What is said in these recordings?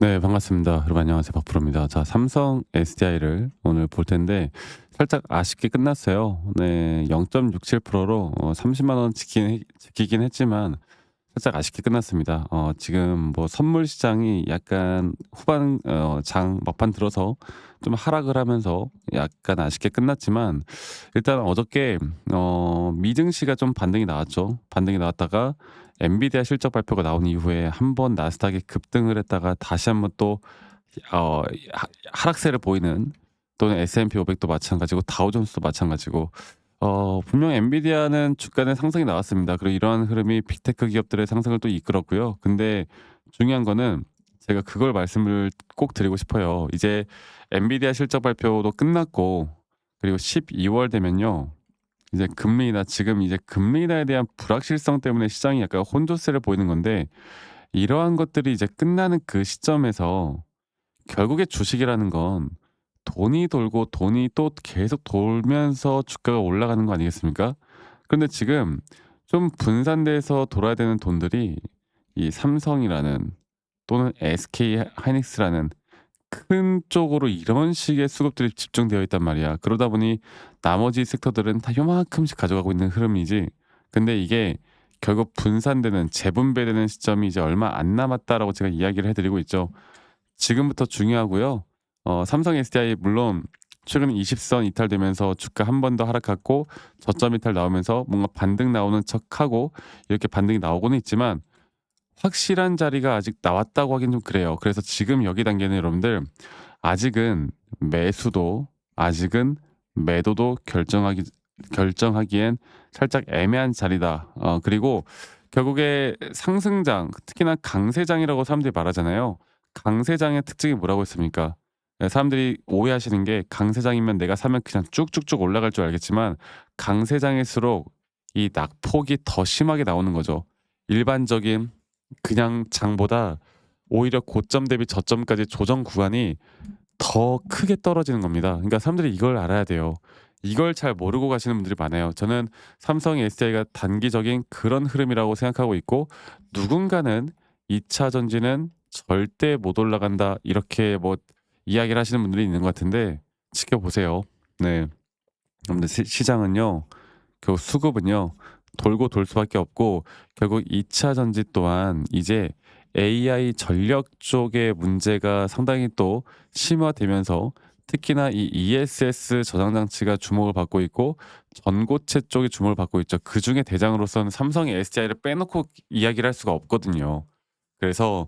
네, 반갑습니다. 여러분 안녕하세요. 박프로입니다. 자, 삼성 SDI를 오늘 볼 텐데 살짝 아쉽게 끝났어요. 네, 0.67%로 30만 원 지키긴 했지만 살짝 아쉽게 끝났습니다. 지금 뭐 선물 시장이 약간 후반 장 막판 들어서 좀 하락을 하면서 약간 아쉽게 끝났지만 일단 어저께 미증시가 좀 반등이 나왔죠. 반등이 나왔다가 엔비디아 실적 발표가 나온 이후에 한번 나스닥이 급등을 했다가 다시 한번 또 하락세를 보이는, 또는 S&P 500도 마찬가지고 다우존스도 마찬가지고 분명 엔비디아는 주가는 상승이 나왔습니다. 그리고 이러한 흐름이 빅테크 기업들의 상승을 또 이끌었고요. 근데 중요한 거는 제가 그걸 말씀을 꼭 드리고 싶어요. 이제 엔비디아 실적 발표도 끝났고, 그리고 12월 되면요. 이제 금리 인하, 지금 이제 금리 인하에 대한 불확실성 때문에 시장이 약간 혼조세를 보이는 건데, 이러한 것들이 이제 끝나는 그 시점에서 결국에 주식이라는 건 돈이 돌고 돈이 또 계속 돌면서 주가가 올라가는 거 아니겠습니까? 그런데 지금 좀 분산돼서 돌아야 되는 돈들이 이 삼성이라는, 또는 SK 하이닉스라는 큰 쪽으로 이런 식의 수급들이 집중되어 있단 말이야. 그러다 보니 나머지 섹터들은 다 요만큼씩 가져가고 있는 흐름이지. 근데 이게 결국 분산되는, 재분배되는 시점이 이제 얼마 안 남았다라고 제가 이야기를 해드리고 있죠. 지금부터 중요하고요. 삼성 SDI 물론 최근 20선 이탈되면서 주가 한 번 더 하락했고, 저점 이탈 나오면서 뭔가 반등 나오는 척하고 이렇게 반등이 나오고는 있지만 확실한 자리가 아직 나왔다고 하긴 좀 그래요. 그래서 지금 여기 단계는 여러분들 아직은 매수도, 아직은 매도도 결정하기엔 살짝 애매한 자리다. 그리고 결국에 상승장, 특히나 강세장이라고 사람들이 말하잖아요. 강세장의 특징이 뭐라고 했습니까? 사람들이 오해하시는 게, 강세장이면 내가 사면 그냥 쭉쭉쭉 올라갈 줄 알겠지만 강세장일수록 이 낙폭이 더 심하게 나오는 거죠. 일반적인 그냥 장보다 오히려 고점 대비 저점까지 조정 구간이 더 크게 떨어지는 겁니다. 그러니까 사람들이 이걸 알아야 돼요. 이걸 잘 모르고 가시는 분들이 많아요. 저는 삼성 SDI가 단기적인 그런 흐름이라고 생각하고 있고, 누군가는 2차 전지는 절대 못 올라간다 이렇게 뭐 이야기를 하시는 분들이 있는 것 같은데, 지켜보세요. 네. 여러분들 시장은요, 그 수급은요 돌고 돌 수밖에 없고, 결국 2차 전지 또한 이제 AI 전력 쪽의 문제가 상당히 또 심화되면서, 특히나 이 ESS 저장 장치가 주목을 받고 있고 전고체 쪽이 주목을 받고 있죠. 그중에 대장으로서는 삼성의 SDI를 빼놓고 이야기를 할 수가 없거든요. 그래서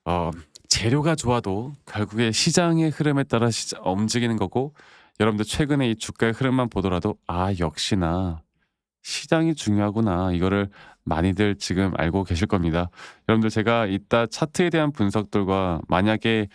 어 재료가 좋아도 결국에 시장의 흐름에 따라 움직이는 거고, 여러분들 최근에 이 주가의 흐름만 보더라도 '아 역시나 시장이 중요하구나.' 이거를 많이들 지금 알고 계실 겁니다. 여러분들 제가 이따 차트에 대한 분석들과, 만약에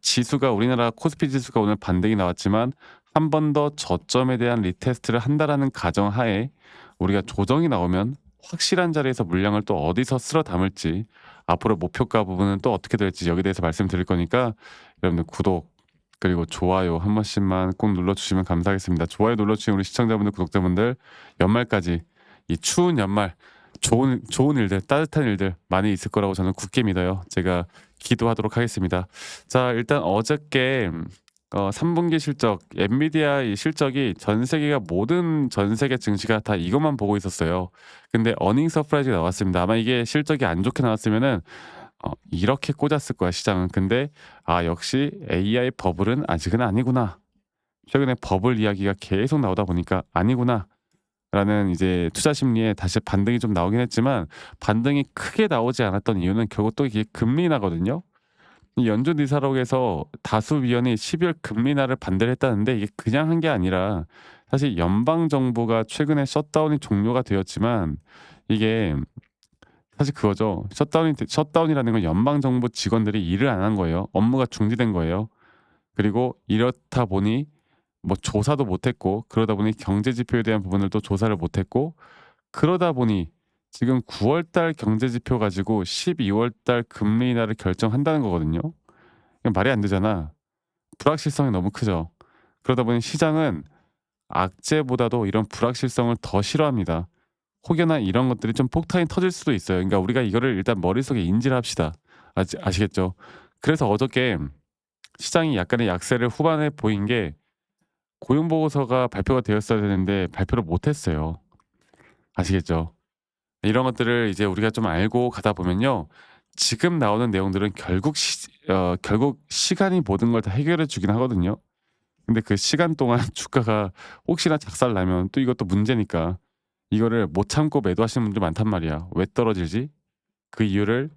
지수가, 우리나라 코스피 지수가 오늘 반등이 나왔지만 한 번 더 저점에 대한 리테스트를 한다라는 가정하에 우리가 조정이 나오면 확실한 자리에서 물량을 또 어디서 쓸어 담을지, 앞으로 목표가 부분은 또 어떻게 될지 여기에 대해서 말씀드릴 거니까, 여러분들 구독 그리고 좋아요 한 번씩만 꼭 눌러주시면 감사하겠습니다. 좋아요 눌러주신 우리 시청자분들, 구독자분들, 연말까지 이 추운 연말 좋은 일들, 따뜻한 일들 많이 있을 거라고 저는 굳게 믿어요. 제가 기도하도록 하겠습니다. 자, 일단 어저께 3분기 실적, 엔비디아 이 실적이 전 세계가, 모든 전 세계 증시가 다 이것만 보고 있었어요. 근데 어닝 서프라이즈가 나왔습니다. 아마 이게 실적이 안 좋게 나왔으면은 이렇게 꽂았을 거야 시장은. 근데 역시 AI 버블은 아직은 아니구나. 최근에 버블 이야기가 계속 나오다 보니까 아니구나. 라는 이제 투자 심리에 다시 반등이 좀 나오긴 했지만, 반등이 크게 나오지 않았던 이유는 결국 또 이게 금리 인하거든요. 이 연준 이사록에서 다수 위원이 12월 금리 인하를 반대를 했다는데, 이게 그냥 한 게 아니라 사실 연방 정부가 최근에 셧다운이 종료가 되었지만, 이게 사실 그거죠. 셧다운이라는 건 연방 정부 직원들이 일을 안 한 거예요. 업무가 중지된 거예요. 그리고 이렇다 보니 뭐 조사도 못 했고, 그러다 보니 경제 지표에 대한 부분을 또 조사를 못 했고, 그러다 보니 지금 9월 달 경제 지표 가지고 12월 달 금리 인하를 결정한다는 거거든요. 이건 말이 안 되잖아. 불확실성이 너무 크죠. 그러다 보니 시장은 악재보다도 이런 불확실성을 더 싫어합니다. 혹여나 이런 것들이 좀 폭탄이 터질 수도 있어요. 그러니까 우리가 이거를 일단 머릿속에 인지를 합시다. 아시겠죠? 그래서 어저께 시장이 약간의 약세를 후반에 보인 게 고용 보고서가 발표가 되었어야 되는데 발표를 못 했어요. 아시겠죠? 이런 것들을 이제 우리가 좀 알고 가다 보면요. 지금 나오는 내용들은 결국 시간이 모든 걸 다 해결해 주긴 하거든요. 근데 그 시간 동안 주가가 혹시나 작살나면 또 이것도 문제니까 이거를 못 참고 매도하시는 분들 많단 말이야. 왜 떨어지지? 그 이유를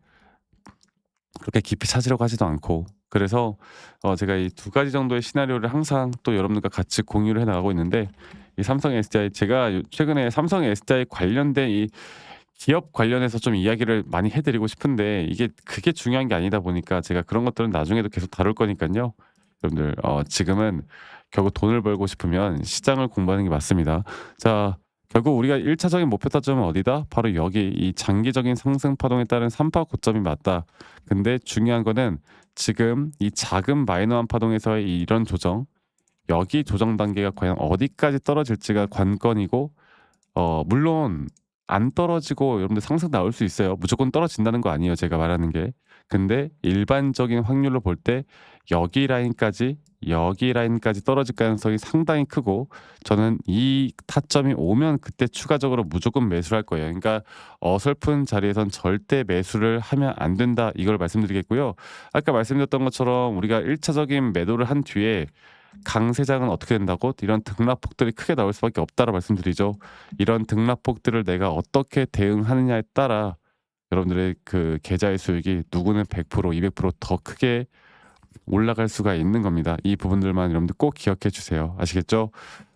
그렇게 깊이 찾으려고 하지도 않고. 그래서 제가 이 두 가지 정도의 시나리오를 항상 또 여러분들과 같이 공유를 해 나가고 있는데, 이 삼성 SDI 제가 최근에 삼성 SDI 관련된 이 기업 관련해서 좀 이야기를 많이 해 드리고 싶은데 이게 그게 중요한 게 아니다 보니까 제가 그런 것들은 나중에도 계속 다룰 거니깐요. 여러분들 지금은 결국 돈을 벌고 싶으면 시장을 공부하는 게 맞습니다. 자, 결국 우리가 1 차적인 목표 타점은 어디다? 바로 여기 이 장기적인 상승 파동에 따른 삼파 고점이 맞다. 근데 중요한 거는 지금 이 작은 마이너한 파동에서의 이런 조정, 여기 조정 단계가 과연 어디까지 떨어질지가 관건이고, 물론 안 떨어지고 여러분들 상승 나올 수 있어요. 무조건 떨어진다는 거 아니에요, 제가 말하는 게. 근데 일반적인 확률로 볼 때 여기 라인까지, 여기 라인까지 떨어질 가능성이 상당히 크고, 저는 이 타점이 오면 그때 추가적으로 무조건 매수를 할 거예요. 그러니까 어설픈 자리에선 절대 매수를 하면 안 된다, 이걸 말씀드리겠고요. 아까 말씀드렸던 것처럼 우리가 1 차적인 매도를 한 뒤에 강세장은 어떻게 된다고? 이런 등락폭들이 크게 나올 수밖에 없다라 말씀드리죠. 이런 등락폭들을 내가 어떻게 대응하느냐에 따라 여러분들의 그 계좌의 수익이 누구는 100% 200%더 크게 올라갈 수가 있는 겁니다. 이 부분들만 여러분들 꼭 기억해 주세요. 아시겠죠?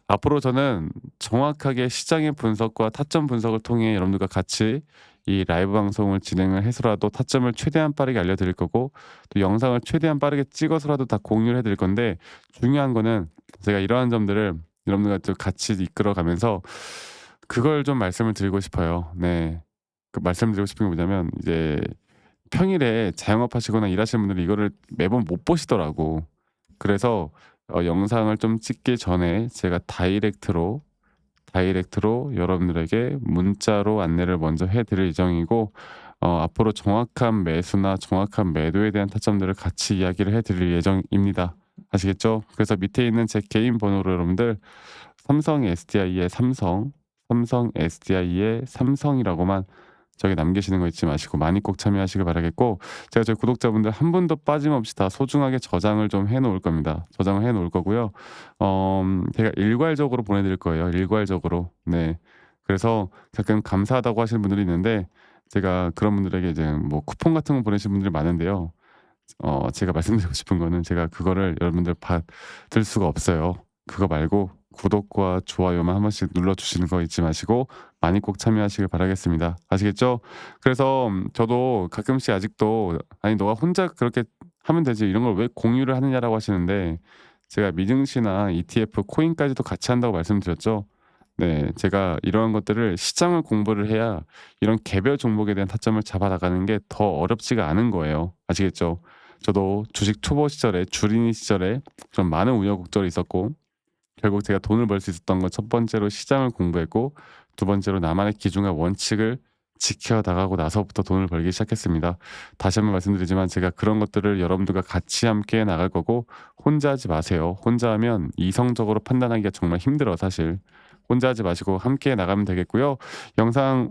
앞으로 저는 정확하게 시장의 분석과 타점 분석을 통해 여러분들과 같이 이 라이브 방송을 진행을 해서라도 타점을 최대한 빠르게 알려드릴 거고, 또 영상을 최대한 빠르게 찍어서라도 다 공유를 해드릴 건데, 중요한 거는 제가 이러한 점들을 여러분들과 또 같이 이끌어가면서 그걸 좀 말씀을 드리고 싶어요. 네. 그 말씀드리고 싶은 게 뭐냐면, 이제 평일에 자영업 하시거나 일하시는 분들이 이거를 매번 못 보시더라고. 그래서 영상을 좀 찍기 전에 제가 다이렉트로 여러분들에게 문자로 안내를 먼저 해 드릴 예정이고, 앞으로 정확한 매수나 정확한 매도에 대한 타점들을 같이 이야기를 해 드릴 예정입니다. 아시겠죠? 그래서 밑에 있는 제 개인 번호로 여러분들 삼성 SDI의 삼성 SDI의 삼성이라고만 저기 남기시는 거 잊지 마시고 많이 꼭 참여하시길 바라겠고, 제가 저희 구독자분들 한 분도 빠짐없이 다 소중하게 저장을 좀 해 놓을 겁니다. 저장을 해 놓을 거고요. 제가 일괄적으로 보내 드릴 거예요, 일괄적으로. 네. 그래서 가끔 감사하다고 하시는 분들이 있는데, 제가 그런 분들에게 이제 뭐 쿠폰 같은 거 보내시는 분들이 많은데요. 제가 말씀드리고 싶은 거는 제가 그거를 여러분들 받을 수가 없어요. 그거 말고 구독과 좋아요만 한 번씩 눌러 주시는 거 잊지 마시고 많이 꼭 참여하시길 바라겠습니다. 아시겠죠? 그래서 저도 가끔씩 아직도 "아니 너가 혼자 그렇게 하면 되지. 이런 걸 왜 공유를 하느냐."라고 하시는데, 제가 미증시나 ETF, 코인까지도 같이 한다고 말씀드렸죠. 네. 제가 이러한 것들을 시장을 공부를 해야 이런 개별 종목에 대한 타점을 잡아 나가는 게 더 어렵지가 않은 거예요. 아시겠죠? 저도 주식 초보 시절에, 주린이 시절에 좀 많은 우여곡절이 있었고, 결국 제가 돈을 벌 수 있었던 건 첫 번째로 시장을 공부했고, 두 번째로 나만의 기준과 원칙을 지켜 나가고 나서부터 돈을 벌기 시작했습니다. 다시 한번 말씀드리지만 제가 그런 것들을 여러분들과 같이 함께 나갈 거고, 혼자 하지 마세요. 혼자 하면 이성적으로 판단하기가 정말 힘들어 사실. 혼자 하지 마시고 함께 나가면 되겠고요. 영상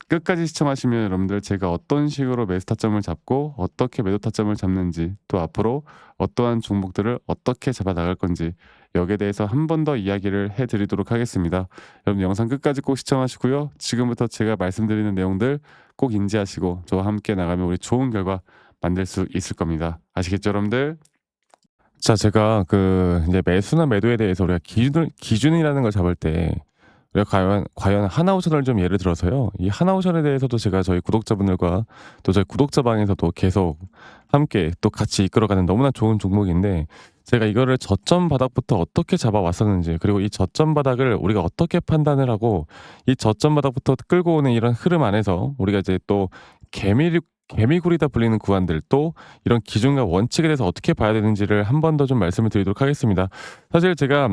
끝까지 시청하시면 여러분들 제가 어떤 식으로 매수 타점을 잡고 어떻게 매도 타점을 잡는지, 또 앞으로 어떠한 종목들을 어떻게 잡아 나갈 건지, 여기에 대해서 한 번 더 이야기를 해 드리도록 하겠습니다. 여러분 영상 끝까지 꼭 시청하시고요. 지금부터 제가 말씀드리는 내용들 꼭 인지하시고 저와 함께 나가면 우리 좋은 결과 만들 수 있을 겁니다. 아시겠죠, 여러분들? 자, 제가 그 이제 매수나 매도에 대해서 우리가 기준이라는 걸 잡을 때 우리가 과연 하나오션을 좀 예를 들어서요. 이 하나오션에 대해서도 제가 저희 구독자분들과 또 저희 구독자 방에서도 계속 함께 또 같이 이끌어가는 너무나 좋은 종목인데, 제가 이거를 저점 바닥부터 어떻게 잡아왔었는지, 그리고 이 저점 바닥을 우리가 어떻게 판단을 하고, 이 저점 바닥부터 끌고 오는 이런 흐름 안에서 우리가 이제 또 개미굴이다 불리는 구간들 또 이런 기준과 원칙에 대해서 어떻게 봐야 되는지를 한 번 더 좀 말씀을 드리도록 하겠습니다. 사실 제가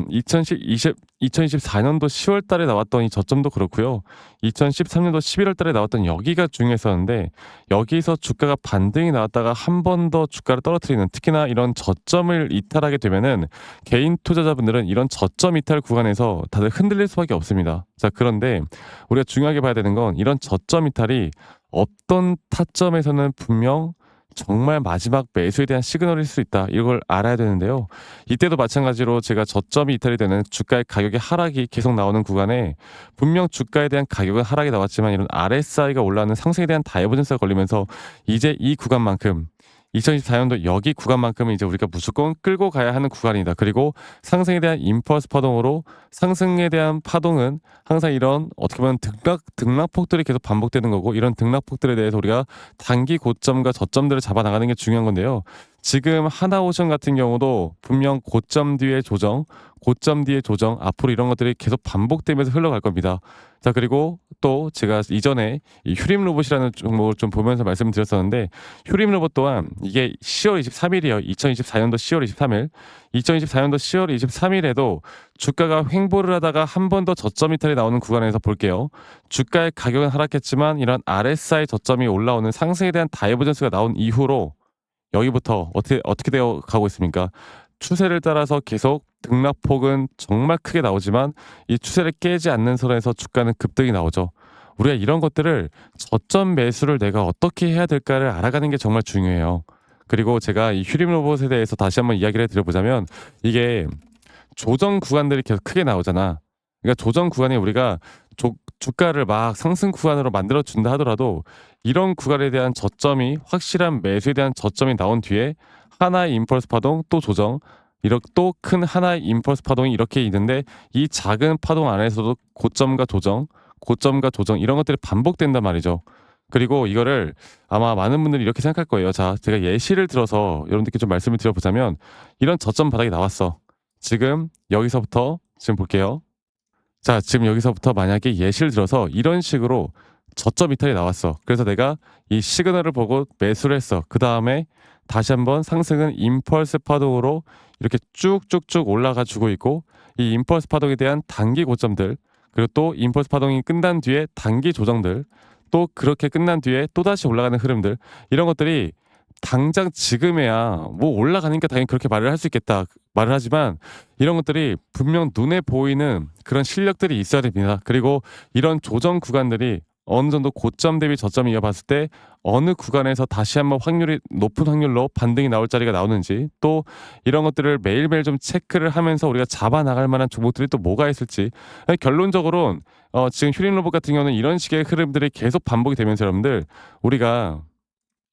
2024년도 10월 달에 나왔던 이 저점도 그렇고요. 2013년도 11월 달에 나왔던 여기가 중요했었는데 여기서 주가가 반등이 나왔다가 한 번 더 주가를 떨어뜨리는 특히나 이런 저점을 이탈하게 되면은 개인 투자자분들은 이런 저점 이탈 구간에서 다들 흔들릴 수밖에 없습니다. 자, 그런데 우리가 중요하게 봐야 되는 건 이런 저점 이탈이 어떤 타점에서는 분명 정말 마지막 매수에 대한 시그널일 수 있다. 이걸 알아야 되는데요. 이때도 마찬가지로 제가 저점이 이탈이 되는 주가의 가격의 하락이 계속 나오는 구간에 분명 주가에 대한 가격은 하락이 나왔지만 이런 RSI가 올라가는 상승에 대한 다이버전스가 걸리면서 이제 이 구간만큼 2024년도 여기 구간만큼은 이제 우리가 무조건 끌고 가야 하는 구간이다. 그리고 상승에 대한 임펄스 파동으로 상승에 대한 파동은 항상 이런 어떻게 보면 등락폭들이 계속 반복되는 거고 이런 등락폭들에 대해서 우리가 단기 고점과 저점들을 잡아 나가는 게 중요한 건데요. 지금 하나오션 같은 경우도 분명 고점 뒤에 조정, 고점 뒤에 조정 앞으로 이런 것들이 계속 반복되면서 흘러갈 겁니다. 자, 그리고 또 제가 이전에 이 휴림 로봇이라는 종목을 좀 보면서 말씀을 드렸었는데 휴림 로봇 또한 이게 10월 23일이에요. 2024년도 10월 23일. 2024년도 10월 23일에도 주가가 횡보를 하다가 한 번 더 저점 이탈이 나오는 구간에서 볼게요. 주가의 가격은 하락했지만 이런 RSI 저점이 올라오는 상승에 대한 다이버전스가 나온 이후로 여기부터 어떻게 되어 가고 있습니까? 추세를 따라서 계속 등락폭은 정말 크게 나오지만 이 추세를 깨지 않는 선에서 주가는 급등이 나오죠. 우리가 이런 것들을 저점 매수를 내가 어떻게 해야 될까를 알아가는 게 정말 중요해요. 그리고 제가 이 휴림 로봇에 대해서 다시 한번 이야기를 드려보자면 이게 조정 구간들이 계속 크게 나오잖아. 그러니까 조정 구간에 우리가 주가를 막 상승 구간으로 만들어 준다 하더라도 이런 구간에 대한 저점이 확실한 매수에 대한 저점이 나온 뒤에 하나의 임펄스 파동 또 조정 이렇게 또 큰 하나의 임펄스 파동이 이렇게 있는데 이 작은 파동 안에서도 고점과 조정, 고점과 조정 이런 것들이 반복된단 말이죠. 그리고 이거를 아마 많은 분들이 이렇게 생각할 거예요. 자, 제가 예시를 들어서 여러분들께 좀 말씀을 드려보자면 이런 저점 바닥이 나왔어. 지금 여기서부터 지금 볼게요. 자, 지금 여기서부터 만약에 예시를 들어서 이런 식으로 저점 이탈이 나왔어. 그래서 내가 이 시그널을 보고 매수를 했어. 그 다음에 다시 한번 상승은 임펄스 파동으로 이렇게 쭉쭉쭉 올라가 주고 있고 이 임펄스 파동에 대한 단기 고점들 그리고 또 임펄스 파동이 끝난 뒤에 단기 조정들 또 그렇게 끝난 뒤에 또다시 올라가는 흐름들 이런 것들이 당장 지금에야 뭐 올라가니까 당연히 그렇게 말을 할 수 있겠다 말을 하지만 이런 것들이 분명 눈에 보이는 그런 실력들이 있어야 됩니다. 그리고 이런 조정 구간들이 어느 정도 고점 대비 저점이 이어봤을 때 어느 구간에서 다시 한번 확률이 높은 확률로 반등이 나올 자리가 나오는지 또 이런 것들을 매일매일 좀 체크를 하면서 우리가 잡아 나갈 만한 종목들이 또 뭐가 있을지 결론적으로는 지금 휴림 로봇 같은 경우는 이런 식의 흐름들이 계속 반복이 되면서 여러분들 우리가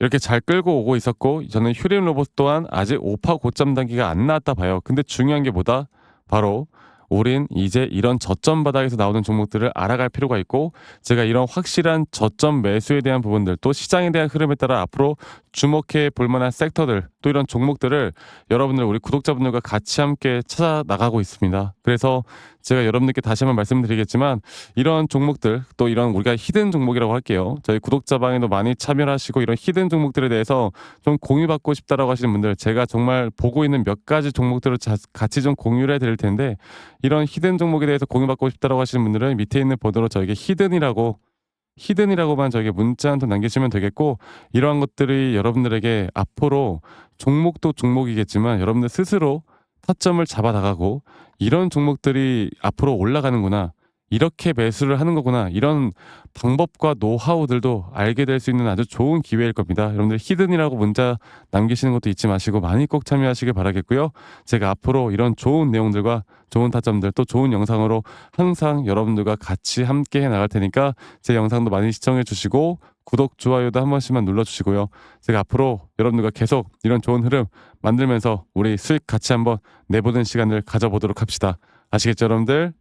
이렇게 잘 끌고 오고 있었고 저는 휴림 로봇 또한 아직 오파 고점 단계가 안 나왔다 봐요. 근데 중요한 게 뭐다? 바로 우린 이제 이런 저점 바닥에서 나오는 종목들을 알아갈 필요가 있고 제가 이런 확실한 저점 매수에 대한 부분들 또 시장에 대한 흐름에 따라 앞으로 주목해 볼 만한 섹터들 또 이런 종목들을 여러분들 우리 구독자분들과 같이 함께 찾아 나가고 있습니다. 그래서 제가 여러분들께 다시 한번 말씀드리겠지만 이런 종목들 또 이런 우리가 히든 종목이라고 할게요. 저희 구독자 방에도 많이 참여를 하시고 이런 히든 종목들에 대해서 좀 공유받고 싶다라고 하시는 분들 제가 정말 보고 있는 몇 가지 종목들을 같이 좀 공유를 해드릴 텐데 이런 히든 종목에 대해서 공유받고 싶다라고 하시는 분들은 밑에 있는 번호로 저에게 히든이라고만 저에게 문자 한 통 남기시면 되겠고 이러한 것들이 여러분들에게 앞으로 종목도 종목이겠지만 여러분들 스스로 타점을 잡아 나가고 이런 종목들이 앞으로 올라가는구나. 이렇게 매수를 하는 거구나. 이런 방법과 노하우들도 알게 될 수 있는 아주 좋은 기회일 겁니다. 여러분들 히든이라고 문자 남기시는 것도 잊지 마시고 많이 꼭 참여하시길 바라겠고요. 제가 앞으로 이런 좋은 내용들과 좋은 타점들 또 좋은 영상으로 항상 여러분들과 같이 함께 해 나갈 테니까 제 영상도 많이 시청해 주시고 구독, 좋아요도 한 번씩만 눌러주시고요. 제가 앞으로 여러분들과 계속 이런 좋은 흐름 만들면서 우리 수익 같이 한번 내보는 시간을 가져보도록 합시다. 아시겠죠, 여러분들?